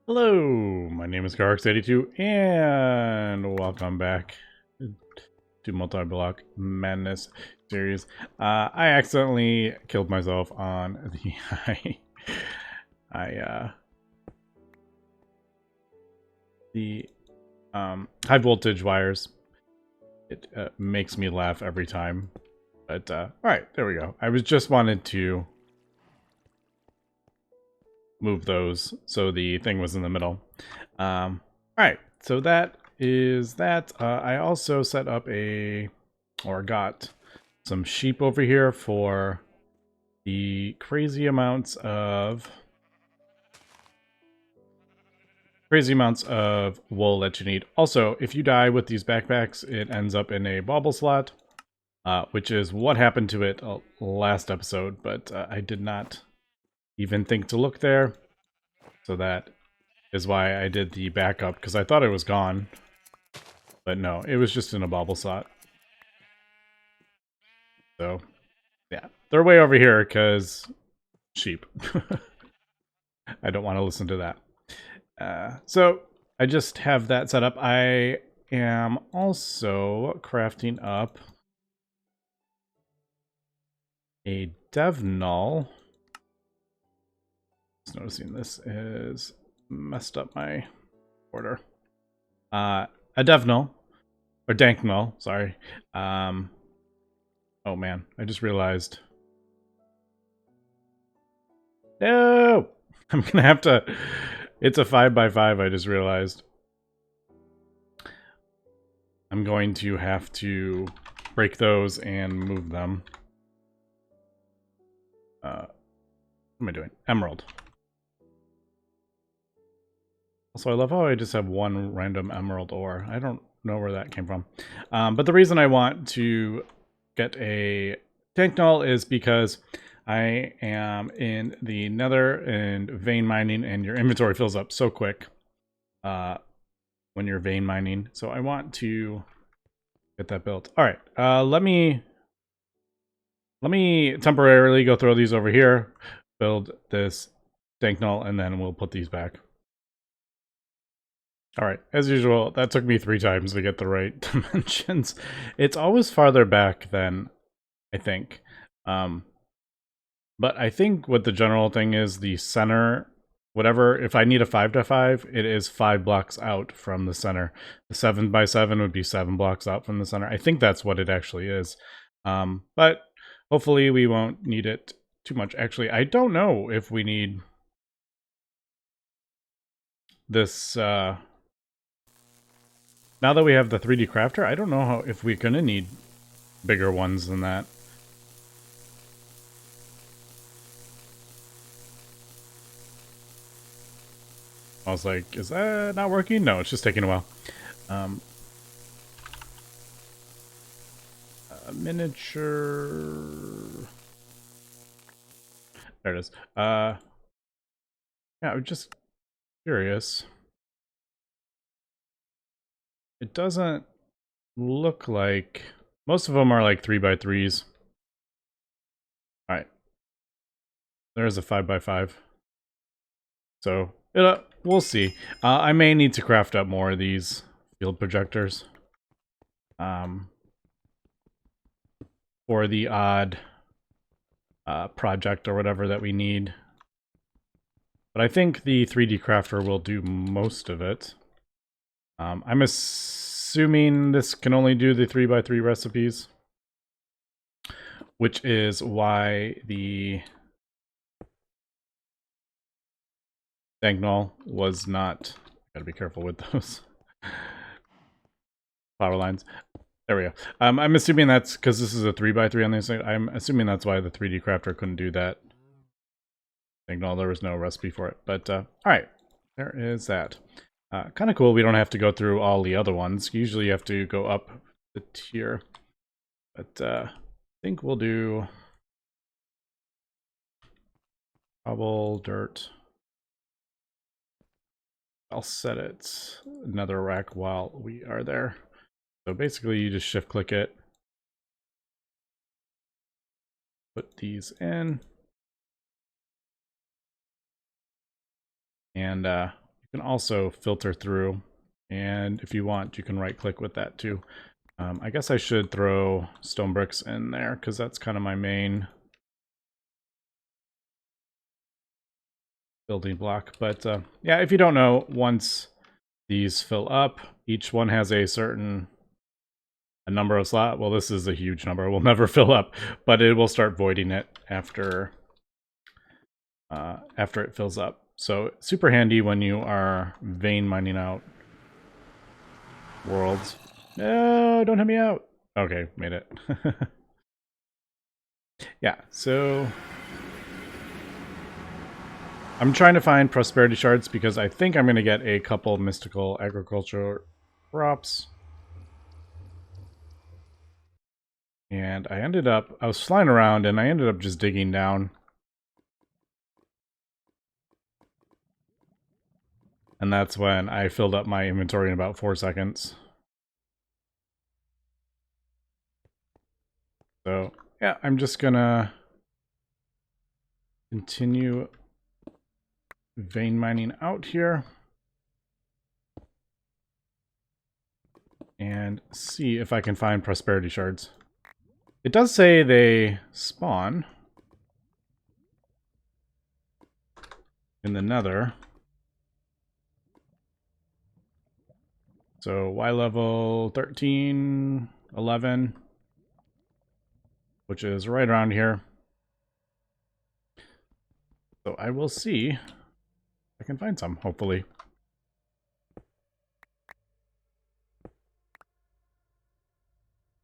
Hello, my name is Garx82, and welcome back to Multiblock Madness series. I accidentally killed myself on the the high voltage wires. It makes me laugh every time. But all right, there we go. I was just wanted to move those so the thing was in the middle. All right, so that is that. I also set up got some sheep over here for the crazy amounts of wool that you need. Also, if you die with these backpacks, it ends up in a bauble slot, which is what happened to it last episode, but I did not even think to look there. So that is why I did the backup, because I thought it was gone. But no, it was just in a bauble slot. So, yeah. They're way over here, because sheep. I don't want to listen to that. So, I just have that set up. I am also crafting up a dev null. Just noticing this is messed up my order. A dev null, or dank null, sorry. Oh man, I just realized. No! I'm gonna have to... It's a 5x5, I just realized. I'm going to have to break those and move them. What am I doing? Emerald. Also, I love how I just have one random emerald ore. I don't know where that came from. But the reason I want to get a tank null is because I am in the nether and vein mining, and your inventory fills up so quick when you're vein mining. So I want to get that built. All right, let me temporarily go throw these over here, build this tank null, and then we'll put these back. All right, as usual, that took me 3 times to get the right dimensions. It's always farther back than I think. But I think what the general thing is, the center, whatever, if I need a 5x5, it is 5 blocks out from the center. The 7x7 would be 7 blocks out from the center. I think that's what it actually is. But hopefully we won't need it too much. Actually, I don't know if we need this... Now that we have the 3D crafter, I don't know if we're gonna need bigger ones than that. I was like, is that not working? No, it's just taking a while. Miniature... There it is. Yeah, I'm just curious. It doesn't look like... Most of them are like 3x3s. Alright. There's a 5x5. So, we'll see. I may need to craft up more of these field projectors. For the odd project or whatever that we need. But I think the 3D crafter will do most of it. I'm assuming this can only do the 3x3 recipes, which is why the Dagnall was not... Gotta be careful with those power lines. There we go. I'm assuming that's because this is a 3x3 on this side. I'm assuming that's why the 3D crafter couldn't do that. Dagnall, there was no recipe for it. But, alright. There is that. Kind of cool. We don't have to go through all the other ones. Usually you have to go up the tier. But I think we'll do cobble, dirt. I'll set it another rack while we are there. So basically you just shift click it. Put these in. And You can also filter through, and if you want, you can right click with that too. I guess I should throw stone bricks in there because that's kind of my main building block. But yeah, if you don't know, once these fill up, each one has a certain number of slots. Well, this is a huge number. It will never fill up, but it will start voiding it after it fills up. So super handy when you are vein mining out worlds. No, don't hit me out. Okay, made it. Yeah, so I'm trying to find prosperity shards because I think I'm going to get a couple mystical agriculture crops. And I was flying around and I ended up just digging down. And that's when I filled up my inventory in about 4 seconds. So yeah, I'm just gonna continue vein mining out here and see if I can find prosperity shards. It does say they spawn in the nether. So Y level 13, 11, which is right around here. So I will see if I can find some, hopefully.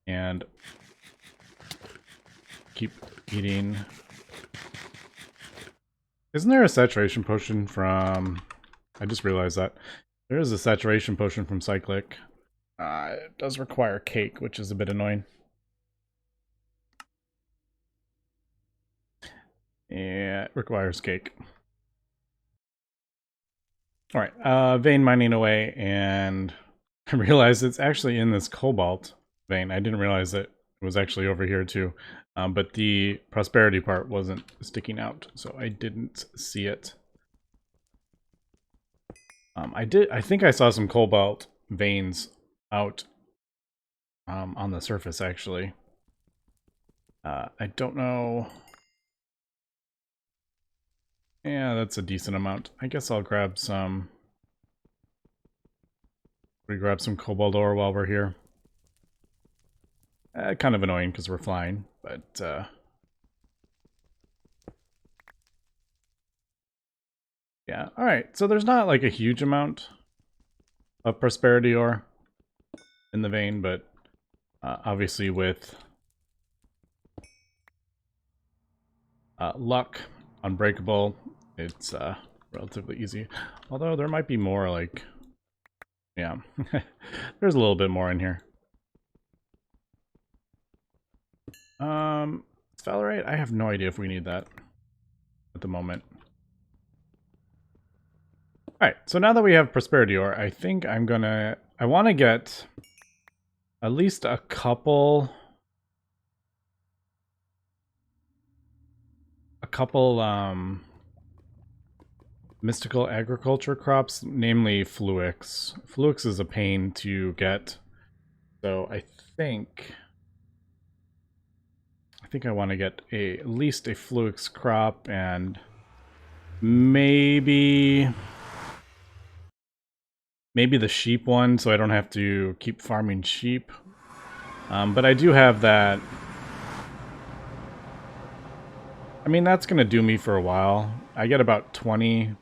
And keep eating. Isn't there a saturation potion from... I just realized that. There is a saturation potion from Cyclic. It does require cake, which is a bit annoying. Yeah, it requires cake. Alright, vein mining away, and I realized it's actually in this cobalt vein. I didn't realize that it was actually over here too. But the prosperity part wasn't sticking out, so I didn't see it. I think I saw some cobalt veins out on the surface, actually. I don't know. Yeah, that's a decent amount. I guess I'll grab some... grab some cobalt ore while we're here. Kind of annoying because we're flying, but... yeah, alright. So there's not like a huge amount of prosperity ore in the vein, but obviously with luck, unbreakable, it's relatively easy. Although there might be more, like... yeah, there's a little bit more in here. Sphalerite? I have no idea if we need that at the moment. Alright, so now that we have prosperity ore, I think I want to get at least a couple mystical agriculture crops, namely Fluix. Fluix is a pain to get, so I think I want to get at least a Fluix crop and maybe the sheep one, so I don't have to keep farming sheep. But I do have that. I mean, that's going to do me for a while. I get about 20.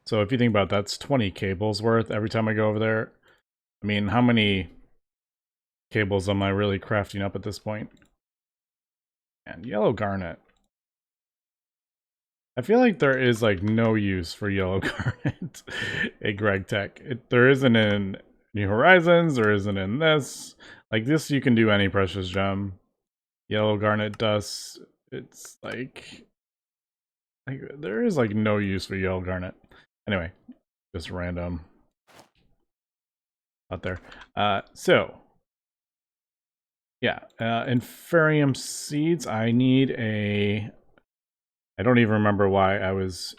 So if you think about it, that's 20 cables worth every time I go over there. I mean, how many cables am I really crafting up at this point? And yellow garnet. I feel like there is like no use for yellow garnet at Greg Tech. There isn't in New Horizons, there isn't in this. Like this, you can do any precious gem. Yellow garnet dust. It's like there is like no use for yellow garnet. Anyway, just random out there. So yeah, Inferium Seeds. I need a... I don't even remember why I was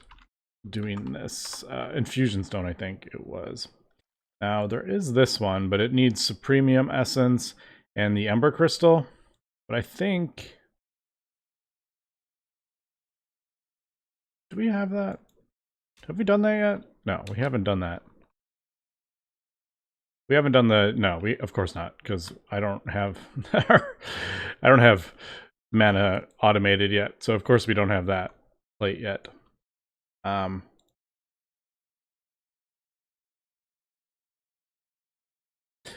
doing this. Infusion Stone, I think it was. Now, there is this one, but it needs Supremium Essence and the Ember Crystal. But I think... Do we have that? Have we done that yet? No, we haven't done that. We haven't done the... No, we of course not, because I don't have... I don't have mana automated yet, so of course we don't have that plate yet.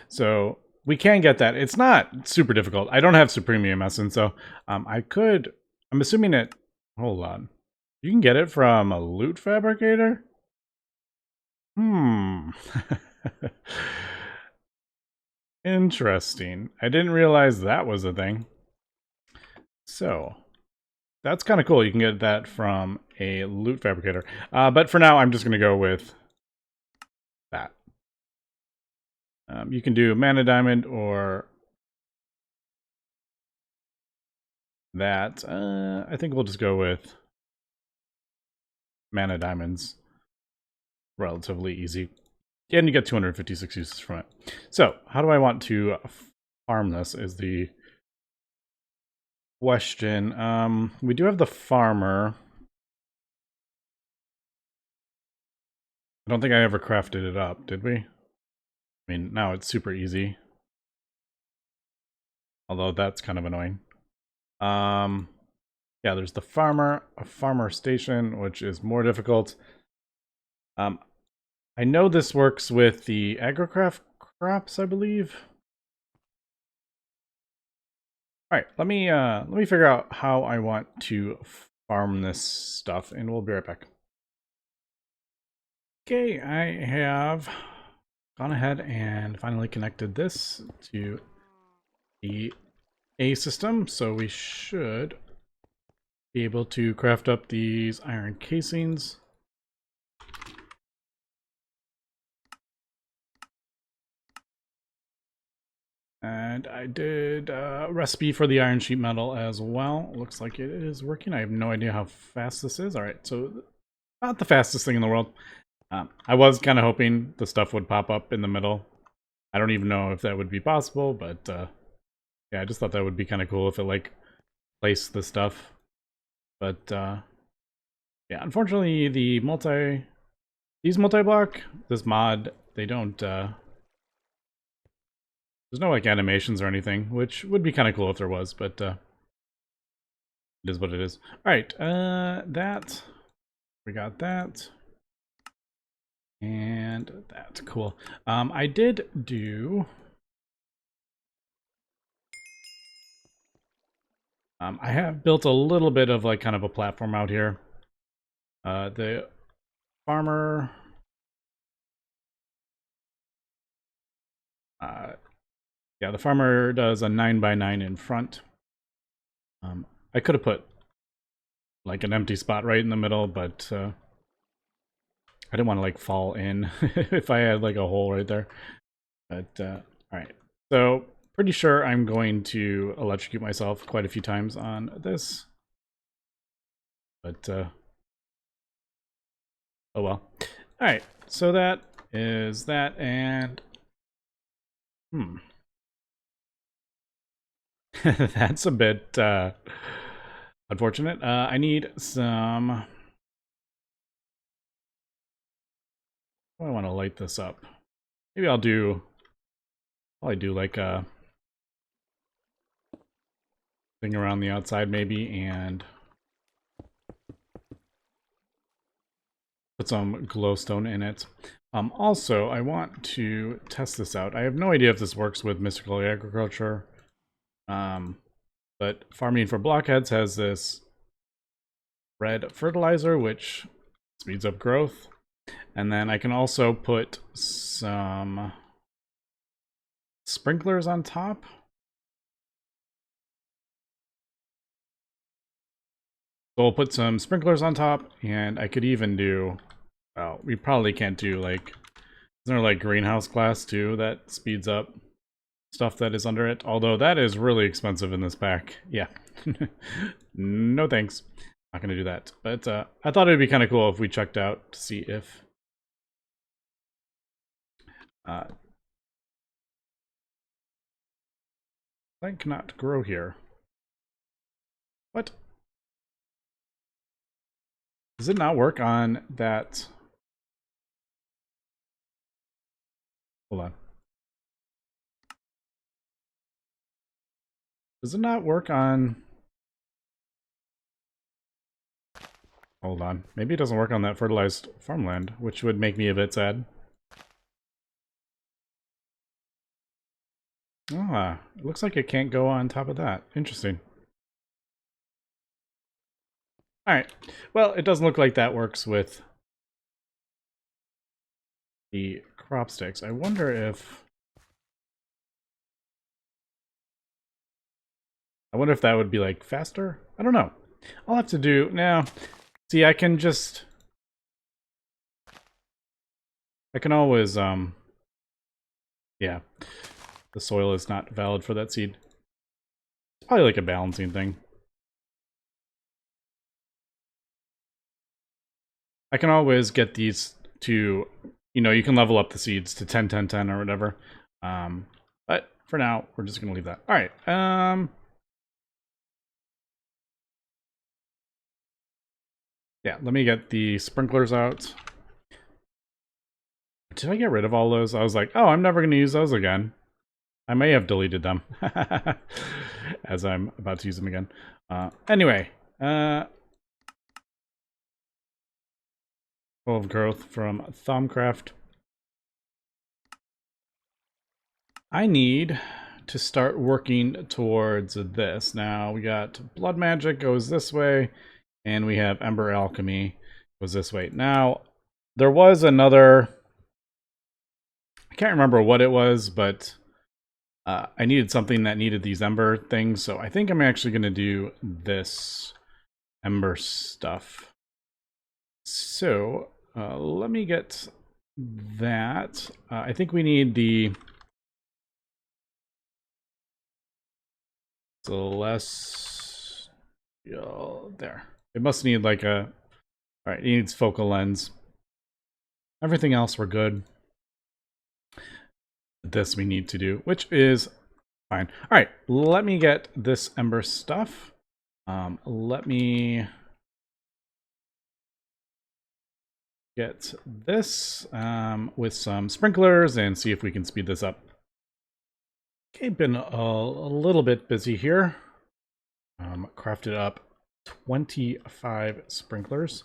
So we can get that. It's not super difficult. I don't have Supremium Essence, so I could... I'm assuming it... Hold on. You can get it from a loot fabricator? Interesting. I didn't realize that was a thing. So, that's kind of cool. You can get that from a loot fabricator. But for now, I'm just going to go with that. You can do Mana Diamond or that. I think we'll just go with Mana Diamonds. Relatively easy. And you get 256 uses from it. So, how do I want to farm this is the question. We do have the farmer. I don't think I ever crafted it up, did we? I mean, now it's super easy. Although that's kind of annoying. Yeah, there's the farmer, a farmer station, which is more difficult. I know this works with the agrocraft crops, I believe. All right, let me figure out how I want to farm this stuff, and we'll be right back. Okay, I have gone ahead and finally connected this to the A system, so we should be able to craft up these iron casings. And I did a recipe for the iron sheet metal as well. Looks like it is working. I have no idea how fast this is. All right, so not the fastest thing in the world. I was kind of hoping the stuff would pop up in the middle. I don't even know if that would be possible, but yeah, I just thought that would be kind of cool if it like placed the stuff. But yeah, unfortunately, these multi-block, this mod, they don't. There's no like animations or anything, which would be kind of cool if there was, but it is what it is. All right, that we got that, and that's cool. I did do. I have built a little bit of like kind of a platform out here. The farmer. Yeah, the farmer does a 9x9 in front. I could have put like an empty spot right in the middle, but I didn't want to like fall in if I had like a hole right there. But all right, so pretty sure I'm going to electrocute myself quite a few times on this. But oh well. All right, so that is that, and that's a bit unfortunate. I need some... Oh, I want to light this up. Maybe I'll probably do like a thing around the outside maybe, and put some glowstone in it. Also, I want to test this out. I have no idea if this works with mystical agriculture. But farming for blockheads has this red fertilizer, which speeds up growth. And then I can also put some sprinklers on top. So we'll put some sprinklers on top, and I could even do, well, we probably can't do like, isn't there like greenhouse glass too that speeds up stuff that is under it? Although that is really expensive in this pack. Yeah. No thanks. Not going to do that. But I thought it would be kind of cool if we checked out to see if plant cannot grow here. What? Does it not work on that? Hold on. Does it not work on... Hold on. Maybe it doesn't work on that fertilized farmland, which would make me a bit sad. Ah, it looks like it can't go on top of that. Interesting. Alright. Well, it doesn't look like that works with the crop sticks. I wonder if... that would be, like, faster? I don't know. I'll have to do... Now, see, I can just... I can always, yeah. The soil is not valid for that seed. It's probably like a balancing thing. I can always get these to, you know, you can level up the seeds to 10, 10, 10 or whatever. But for now, we're just going to leave that. All right. Yeah, let me get the sprinklers out. Did I get rid of all those? I was like, oh, I'm never going to use those again. I may have deleted them as I'm about to use them again. Anyway, 12 growth from Thumbcraft. I need to start working towards this. Now we got Blood Magic goes this way, and we have Ember Alchemy goes this way. Now, there was another... I can't remember what it was, but I needed something that needed these Ember things, so I think I'm actually going to do this Ember stuff. So, let me get that. I think we need the Celestial... there. It must need like a... Alright, it needs focal lens. Everything else we're good. This we need to do, which is fine. All right, let me get this Ember stuff. Let me get this with some sprinklers and see if we can speed this up. Okay, been a little bit busy here. Crafted up 25 sprinklers.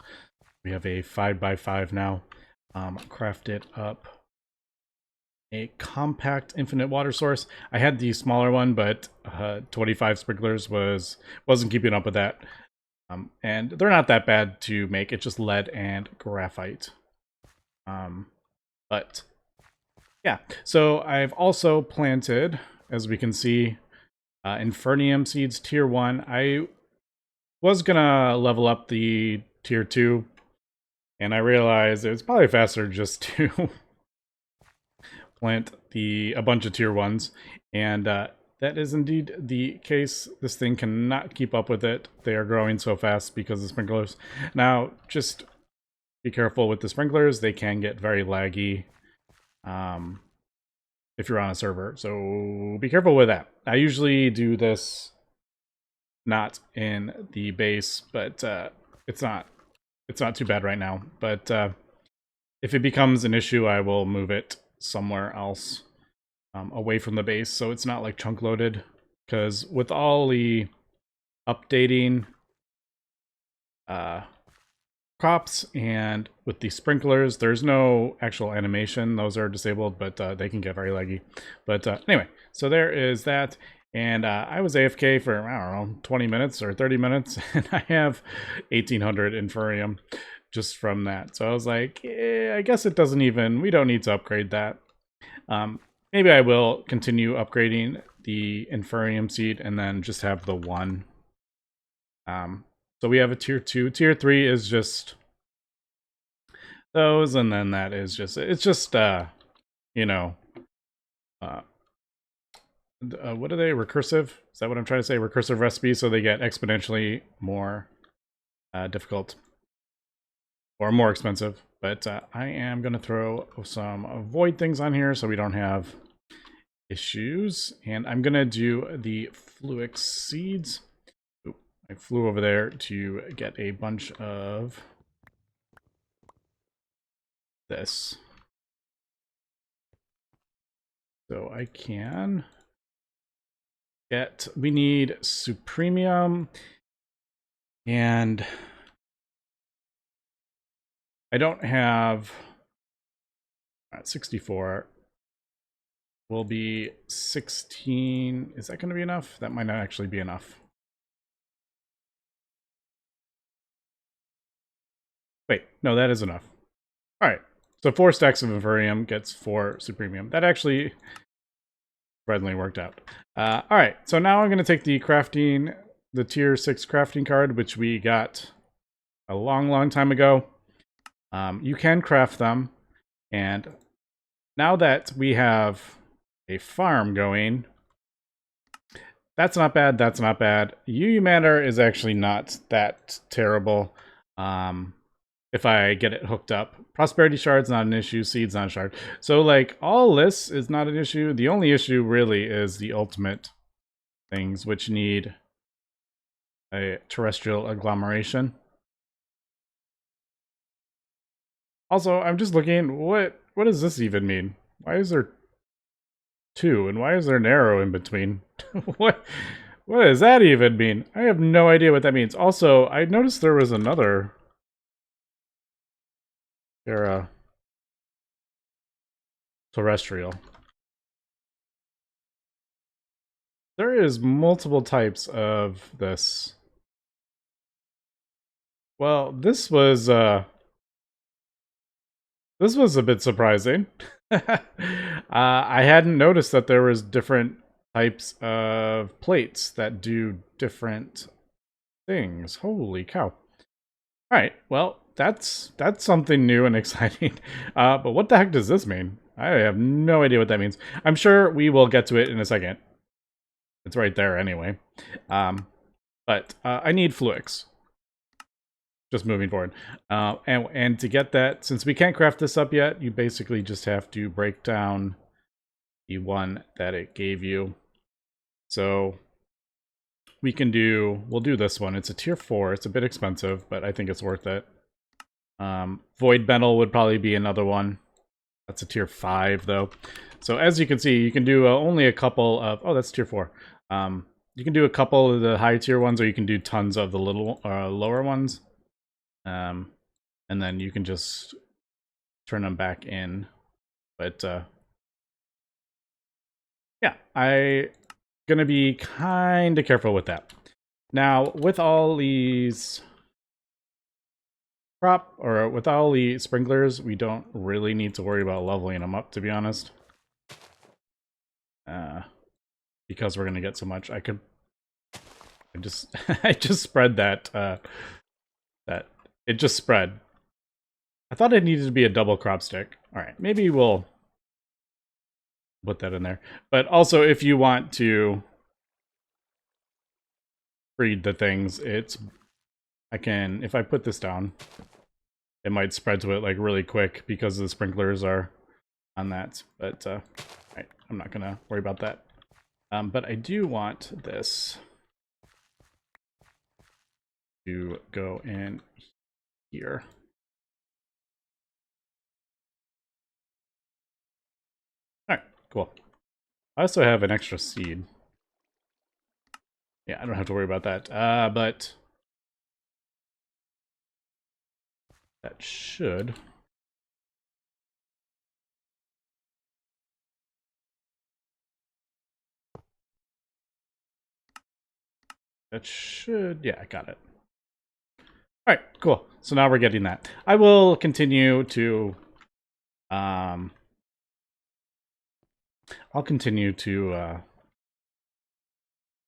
We have a 5x5 now. Crafted up a compact infinite water source. I had the smaller one, but 25 sprinklers wasn't keeping up with that. And they're not that bad to make. It's just lead and graphite. But yeah, so I've also planted, as we can see, Infernium Seeds tier 1. I was gonna level up the tier 2, and I realized it's probably faster just to plant a bunch of tier 1s, and that is indeed the case. This thing cannot keep up with it. They are growing so fast because of sprinklers. Now, just be careful with the sprinklers. They can get very laggy if you're on a server, so be careful with that. I usually do this not in the base, but it's not too bad right now. But if it becomes an issue, I will move it somewhere else away from the base, so it's not like chunk loaded, because with all the updating crops and with the sprinklers, there's no actual animation. Those are disabled, but they can get very laggy. But anyway, so there is that. And I was AFK for, I don't know, 20 minutes or 30 minutes, and I have 1800 Inferium just from that. So I was like, I guess it doesn't even, we don't need to upgrade that. Maybe I will continue upgrading the Inferium Seed and then just have the one. So we have a tier 2. Tier 3 is just those, and then that is just, it's just, you know, what are they? Recursive? Is that what I'm trying to say? Recursive recipes, so they get exponentially more difficult or more expensive. But I am going to throw some void things on here so we don't have issues. And I'm going to do the Fluix Seeds. Oop, I flew over there to get a bunch of this. So I can get, we need Supremium, and I don't have 64 will be 16. Is that going to be enough? That might not actually be enough. Wait, no, that is enough. All right, so 4 stacks of Inferium gets 4 Supremium. That actually readily worked out. All right, so now I'm going to take the tier 6 crafting card, which we got a long time ago. You can craft them, and now that we have a farm going, that's not bad, that's not bad. UU Matter is actually not that terrible. If I get it hooked up. Prosperity Shard's not an issue, Seeds not a shard. So like all this is not an issue. The only issue really is the ultimate things, which need a terrestrial agglomeration. Also, I'm just looking, what does this even mean? Why is there 2 and why is there an arrow in between? What does that even mean? I have no idea what that means. Also, I noticed there was another terrestrial. There is multiple types of this. Well, this was a bit surprising. I hadn't noticed that there was different types of plates that do different things. Holy cow. All right, well, that's something new and exciting. But what the heck does this mean? I have no idea what that means. I'm sure we will get to it in a second. It's right there anyway. But I need Fluix. Just moving forward. And to get that, since we can't craft this up yet, you basically just have to break down the one that it gave you. So we'll do this one. It's a tier 4. It's a bit expensive, but I think it's worth it. Void Metal would probably be another one. That's a tier 5 though. So as you can see, you can do only a couple of, oh, that's tier 4. You can do a couple of the high tier ones, or you can do tons of the little lower ones. And then you can just turn them back in. But yeah, I'm gonna be kind of careful with that. Now, with all these with all the sprinklers, we don't really need to worry about leveling them up, to be honest. Because we're gonna get so much. I just I just spread that it just spread. I thought it needed to be a double crop stick. All right, maybe we'll put that in there. But also, if you want to breed the things, if I put this down, it might spread to it like really quick because the sprinklers are on that. But right, I'm not gonna worry about that. But I do want this to go in here. All right, cool. I also have an extra seed. Yeah, I don't have to worry about that. But that should yeah, I got it. All right, cool. So now we're getting that. I will continue to I'll continue to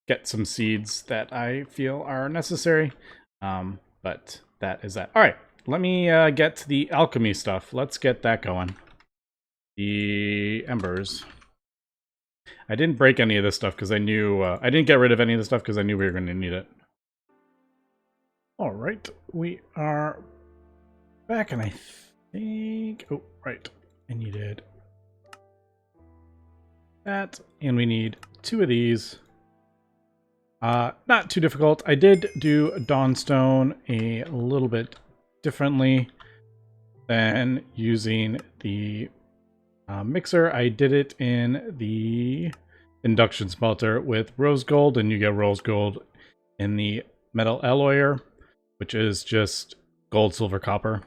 get some seeds that I feel are necessary. But that is that. All right, let me get the alchemy stuff. Let's get that going. The embers. I didn't break any of this stuff because I knew I didn't get rid of any of the stuff because I knew we were going to need it. All right, we are back, and I think... Oh, right. I needed that, and we need 2 of these. Not too difficult. I did do Dawnstone a little bit differently than using the mixer. I did it in the induction smelter with rose gold, and you get rose gold in the metal alloyer, which is just gold, silver, copper.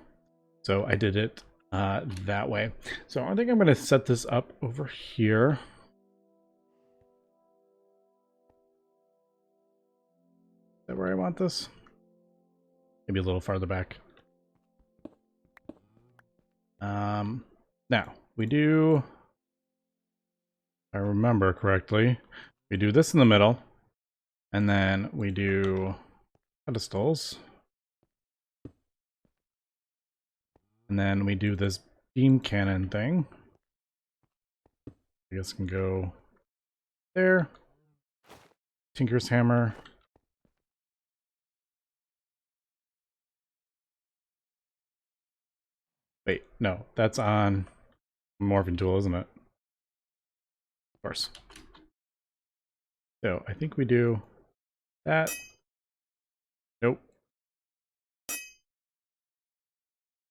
So I did it that way. So I think I'm going to set this up over here. Is that where I want this? Maybe a little farther back. Now, we do, if I remember correctly, we do this in the middle, and then we do pedestals. And then we do this beam cannon thing. I guess can go there. Tinker's hammer. Wait, no, that's on morphing tool, isn't it? Of course. So I think we do that. Nope.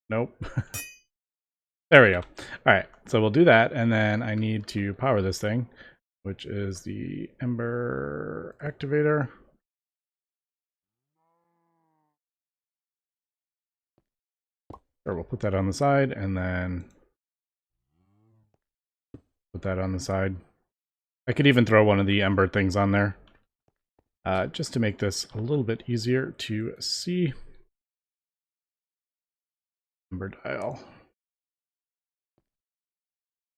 Nope. There we go. All right, so we'll do that, and then I need to power this thing, which is the Ember Activator. Or we'll put that on the side, and then put that on the side. I could even throw one of the Ember things on there, just to make this a little bit easier to see. Ember dial.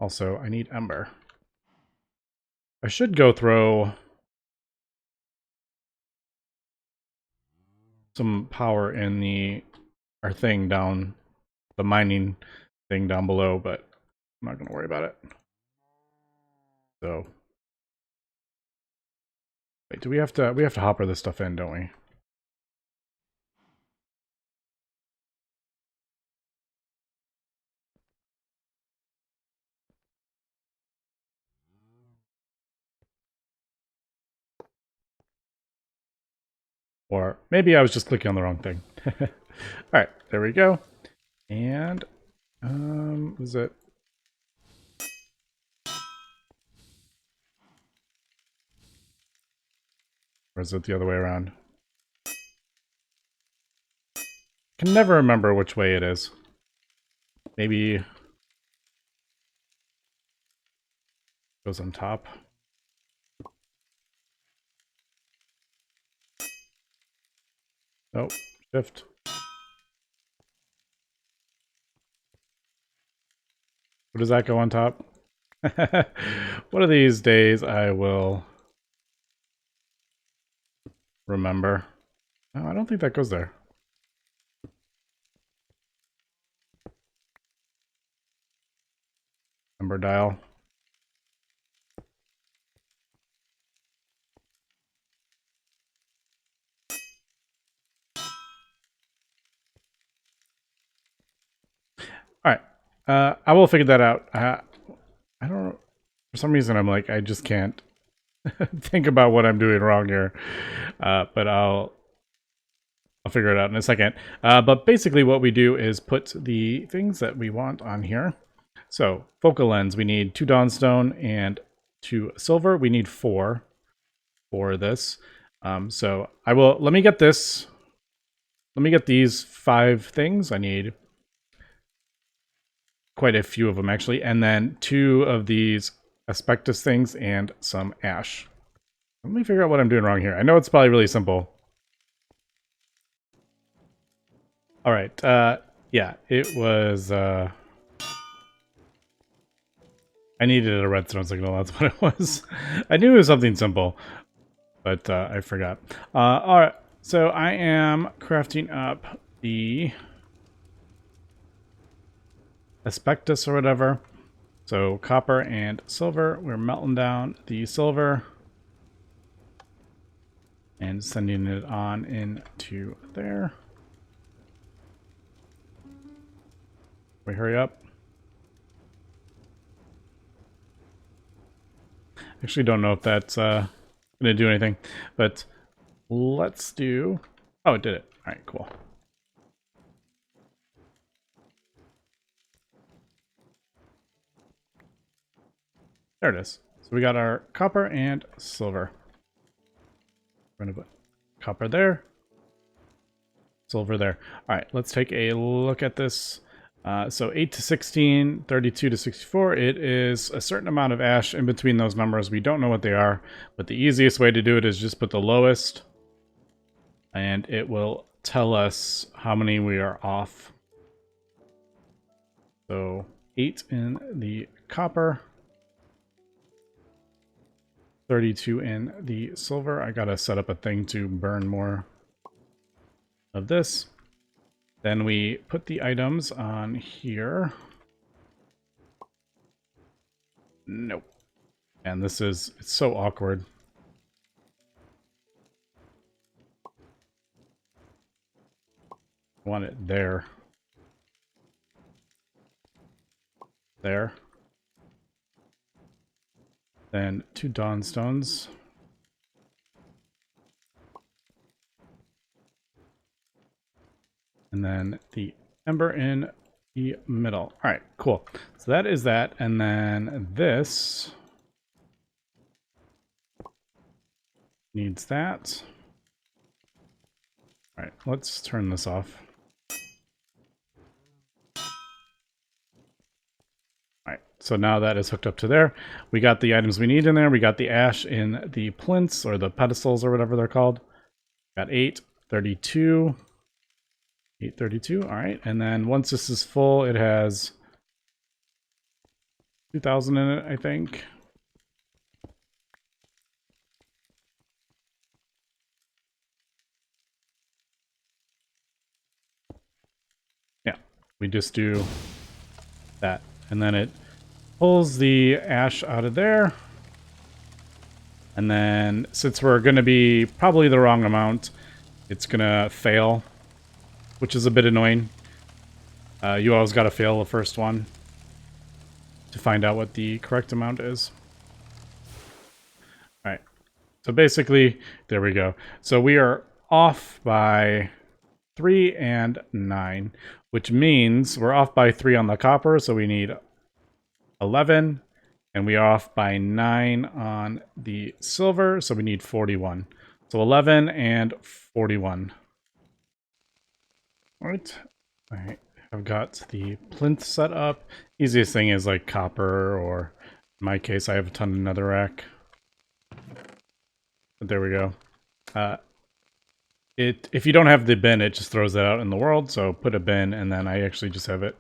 Also, I need Ember. I should go throw some power in our thing down, the mining thing down below, but I'm not going to worry about it. So, wait, we have to hopper this stuff in, don't we? Or maybe I was just clicking on the wrong thing. All right, there we go. And is it? Or is it the other way around? I can never remember which way it is. Maybe it goes on top. Nope, shift. What does that go on top? One of these days I will remember. No, I don't think that goes there. Ember dial. All right. I will figure that out. I don't know. For some reason, I'm like, I just can't think about what I'm doing wrong here. But I'll figure it out in a second. But basically what we do is put the things that we want on here. So focal lens, we need 2 Dawnstone and 2 silver. We need 4 for this. So let me get this. Let me get these 5 things. I need quite a few of them actually. And then 2 of these asbestos things and some ash. Let me figure out what I'm doing wrong here. I know it's probably really simple. All right. Yeah, it was... I needed a redstone signal. That's what it was. I knew it was something simple, but I forgot. All right. So I am crafting up the asbestos or whatever. So copper and silver. We're melting down the silver. and sending it on into there. We hurry up. Actually, don't know if that's going to do anything, but let's do... Oh, it did it. All right, cool. There it is. So we got our copper and silver. We're going to put copper there, silver there. All right, let's take a look at this. So 8 to 16, 32 to 64, it is a certain amount of ash in between those numbers. We don't know what they are, but the easiest way to do it is just put the lowest, and it will tell us how many we are off. So 8 in the copper, 32 in the silver. I gotta set up a thing to burn more of this. Then we put the items on here. Nope. And this is, it's so awkward. I want it there. There. Then 2 Dawnstones. And then the Ember in the middle. All right, cool. So that is that. And then this needs that. All right, let's turn this off. All right, so now that is hooked up to there. We got the items we need in there. We got the ash in the plinths, or the pedestals, or whatever they're called. Got 8, 32. 832, all right. And then once this is full, it has 2,000 in it, I think. Yeah, we just do that. And then it pulls the ash out of there. And then since we're going to be probably the wrong amount, it's going to fail, which is a bit annoying. You always got to fail the first one to find out what the correct amount is. All right. So basically, there we go. So we are off by 3 and 9, which means we're off by 3 on the copper, so we need 11. And we are off by 9 on the silver, so we need 41. So 11 and 41. All right, I've got the plinth set up. Easiest thing is like copper, or in my case, I have a ton of netherrack. But there we go. If you don't have the bin, it just throws that out in the world. So put a bin, and then I actually just have it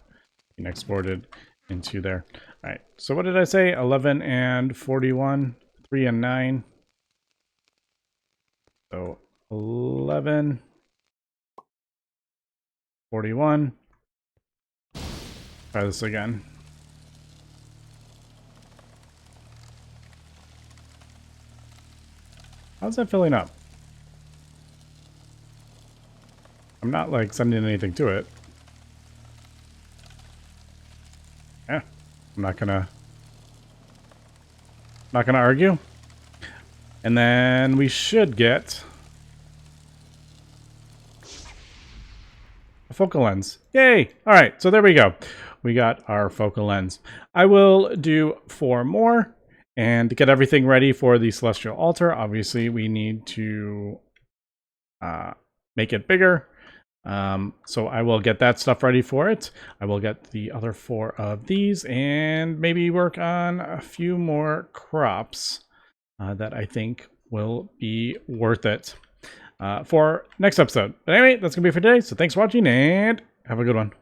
exported into there. All right. So what did I say? 11 and 41, 3 and 9. So 11. 41. Try this again. How's that filling up? I'm not like sending anything to it. Yeah, I'm not gonna argue. And then we should get a focal lens. Yay! All right, so there we go. We got our focal lens. I will do 4 more, and to get everything ready for the Celestial Altar, obviously we need to make it bigger. So I will get that stuff ready for it. I will get the other 4 of these, and maybe work on a few more crops that I think will be worth it for next episode. But anyway, that's gonna be it for today. So thanks for watching, and have a good one.